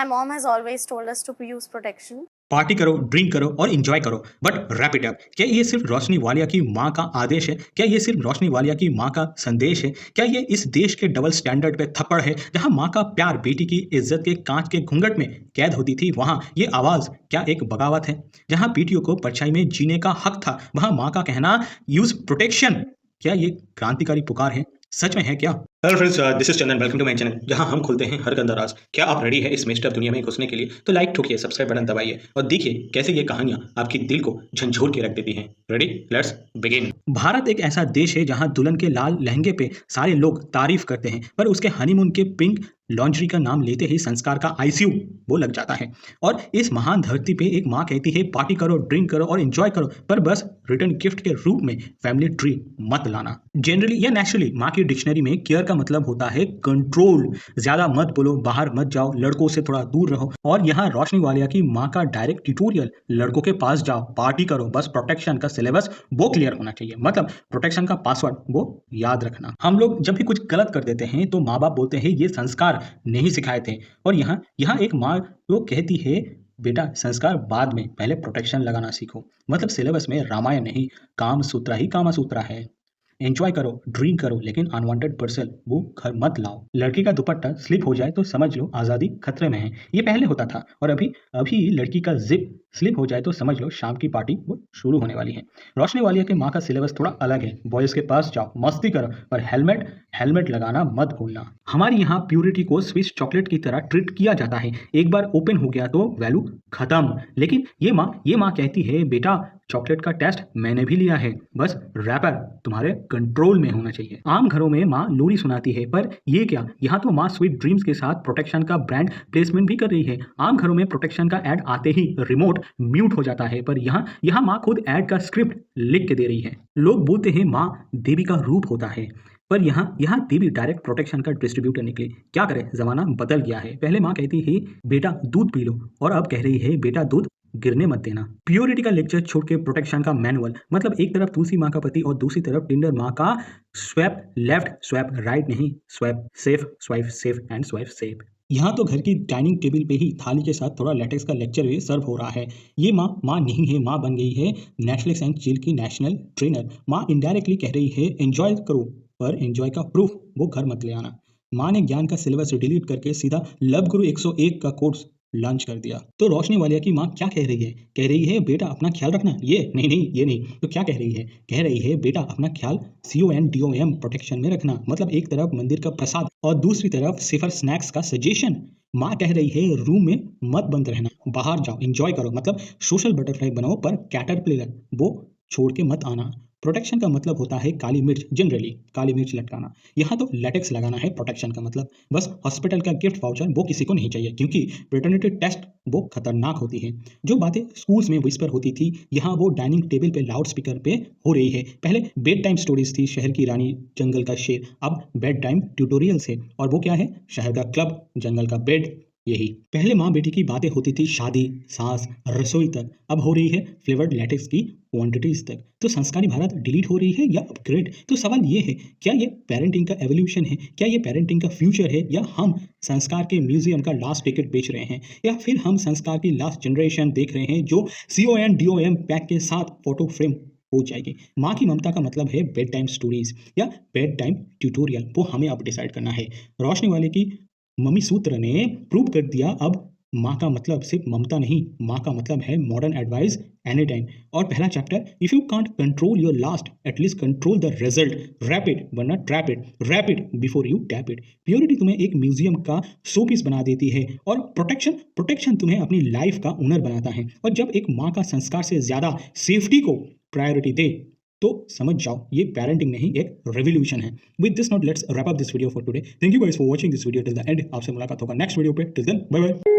My mom has always told us to use protection. Party करो, drink करो और enjoy करो, बट रैप इट अप। क्या ये सिर्फ रोशनी वालिया की माँ का आदेश है? क्या ये सिर्फ रोशनी वालिया की माँ का संदेश है? क्या ये इस देश के डबल स्टैंडर्ड पे थप्पड़ है? जहाँ माँ का प्यार बेटी की इज्जत के कांच के घूंघट में कैद होती थी, वहाँ ये आवाज़ क्या एक बगावत है? जहाँ बेटियों को परछाई में जीने का हक था, वहाँ माँ का कहना यूज प्रोटेक्शन क्या ये क्रांतिकारी पुकार है? सच में है क्या? Hello friends, this is Chandan. Welcome to my channel, जहां हम खुलते हैं हर गंदा राज। क्या आप रेडी है इस मेस्ड अप दुनिया में घुसने के लिए? तो लाइक ठोकिए, सब्सक्राइब बटन दबाइए और देखिए कैसे ये कहानियां आपके दिल को झंझोर के रख देती हैं। Ready, let's begin. भारत एक ऐसा देश है जहां दुल्हन के लाल लहंगे पे सारे लोग तारीफ करते हैं, पर उसके हनीमून के पिंक लॉन्ड्री का नाम लेते ही संस्कार का आईसीयू वो लग जाता है। और इस महान धरती पे एक माँ कहती है पार्टी करो, ड्रिंक करो और एंजॉय करो, पर बस रिटर्न गिफ्ट के रूप में फैमिली ट्री मत लाना। जनरली या नेचुरली माँ की डिक्शनरी में केयर का मतलब होता है कंट्रोल। ज्यादा मत बोलो, बाहर मत जाओ, लड़कों से थोड़ा दूर रहो। और यहाँ रोशनी वालिया की माँ का डायरेक्ट ट्यूटोरियल, लड़कों के पास जाओ, पार्टी करो, बस प्रोटेक्शन का सिलेबस वो क्लियर होना चाहिए। मतलब प्रोटेक्शन का पासवर्ड वो याद रखना। हम लोग जब भी कुछ गलत कर देते हैं तो माँ बाप बोलते हैं ये संस्कार नहीं सिखाए थे। और यहाँ यहाँ एक माँ वो कहती है बेटा संस्कार बाद में, पहले प्रोटेक्शन लगाना सीखो। मतलब सिलेबस में रामायण नहीं, काम सूत्रा ही कामा सूत्रा है। एंजॉय करो, ड्रिंक करो, लेकिन अनवांटेड पर्सन वो घर मत लाओ। लड़की का दुपट्टा स्लिप हो जाए तो समझ लो आज़ादी खतरे में है। ये पहले होता था, और अभी अभी लड़की का जिप स्लिप हो जाए तो समझ लो शाम की पार्टी वो शुरू होने वाली है। रोशनी वालिया के माँ का सिलेबस थोड़ा अलग है। बॉयज के पास जाओ, मस्ती करो, पर हेलमेट हेलमेट लगाना मत भूलना। हमारी यहाँ प्योरिटी को स्विस चॉकलेट की तरह ट्रीट किया जाता है। एक बार ओपन हो गया तो वैल्यू खत्म। लेकिन ये माँ कहती है बेटा चॉकलेट का टेस्ट मैंने भी लिया है, बस रैपर तुम्हारे कंट्रोल में होना चाहिए। आम घरों में माँ लोरी सुनाती है, पर ये क्या, यहाँ तो माँ स्वीट ड्रीम्स के साथ प्रोटेक्शन का ब्रांड प्लेसमेंट भी कर रही है। आम घरों में प्रोटेक्शन का ऐड आते ही रिमोट म्यूट हो जाता है, पर यहाँ माँ खुद ऐड का स्क्रिप्ट लिख के दे रही है। लोग बोलते हैं माँ देवी का रूप होता है, पर यहाँ देवी डायरेक्ट प्रोटेक्शन का डिस्ट्रीब्यूटर निकले। क्या करे, जमाना बदल गया है। पहले माँ कहती है बेटा दूध पी लो, और अब कह रही है बेटा दूध गिरने मत देना। प्योरिटी का लेक्चर छोड़ के प्रोटेक्शन का मैनुअल। मतलब एक तरफ तुलसी माँ का पति और दूसरी तरफ टिंडर माँ का स्वैप लेफ्ट स्वैप राइट नहीं, swap safe, swipe safe and swipe safe. यहाँ तो घर की डाइनिंग टेबल पे ही थाली के साथ थोड़ा लेटेक्स का लेक्चर भी सर्व हो रहा है। ये माँ नहीं है, माँ बन गई है नेटफ्लिक्स एंड चिल की नेशनल ट्रेनर। माँ इनडायरेक्टली कह रही है एंजॉय करो, पर एंजॉय का प्रूफ वो घर मत ले आना। माँ ने ज्ञान का सिलेबस डिलीट करके सीधा लव गुरु 101 का कोर्स लॉन्च कर दिया। तो रोशनी वालिया की माँ क्या कह रही है? कह रही है बेटा अपना ख्याल रखना। ये नहीं। तो क्या कह रही है? कह रही है बेटा अपना ख्याल CONDOM प्रोटेक्शन में रखना। मतलब एक तरफ मंदिर का प्रसाद और दूसरी तरफ सिफर स्नैक्स का सजेशन। माँ कह रही है रूम में मत बंद रहना, बाहर जाओ, एंजॉय करो। मतलब सोशल बटरफ्लाई बनाओ, पर कैटरपिलर वो छोड़ के मत आना। प्रोटेक्शन का मतलब होता है काली मिर्च, जनरली काली मिर्च लटकाना। यहाँ तो लेटेक्स लगाना है प्रोटेक्शन का मतलब। बस हॉस्पिटल का गिफ्ट वाउचर वो किसी को नहीं चाहिए, क्योंकि पेटर्निटी टेस्ट वो खतरनाक होती है। जो बातें स्कूल्स में विस्पर होती थी, यहाँ वो डाइनिंग टेबल पे लाउड स्पीकर पे हो रही है। पहले बेड टाइम स्टोरीज थी, शहर की रानी जंगल का शेर, अब बेड टाइम ट्यूटोरियल्स है। और वो क्या है? शहर का क्लब, जंगल का बेड। यही पहले माँ बेटी की बातें होती थी शादी, सांस, रसोई तक, अब हो रही है फ्लेवर्ड लेटेक्स की क्वांटिटीज तक। तो संस्कारी भारत डिलीट हो रही है या अपग्रेड? तो सवाल ये है, क्या ये पेरेंटिंग का एवोल्यूशन है? क्या ये पेरेंटिंग का फ्यूचर है? या हम संस्कार के म्यूजियम का लास्ट टिकट बेच रहे हैं? या फिर हम संस्कार की लास्ट जनरेशन देख रहे हैं जो CONDOM पैक के साथ फोटो फ्रेम हो जाएगी? माँ की ममता का मतलब है बेड टाइम स्टोरीज या बेड टाइम ट्यूटोरियल, वो हमें अब डिसाइड करना है। रोशनी वाले की मम्मी सूत्र ने प्रूव कर दिया, अब माँ का मतलब सिर्फ ममता नहीं, माँ का मतलब है मॉडर्न एडवाइस एनी टाइम। और पहला chapter, if you can't control your last, at least control the result. Wrap it वरना trap it, wrap it before you tap it. Purity तुम्हें एक म्यूजियम का शो पीस बना देती है, और प्रोटेक्शन तुम्हें अपनी लाइफ का ओनर बनाता है। और जब एक माँ का संस्कार से ज्यादा सेफ्टी को प्रायोरिटी दे, तो समझ जाओ ये पेरेंटिंग नहीं, एक रेवोल्यूशन है। With this note let's wrap up this video for today. Thank you guys for watching this video till the end. आपसे मुलाकात होगा नेक्स्ट वीडियो पे। Till then bye bye.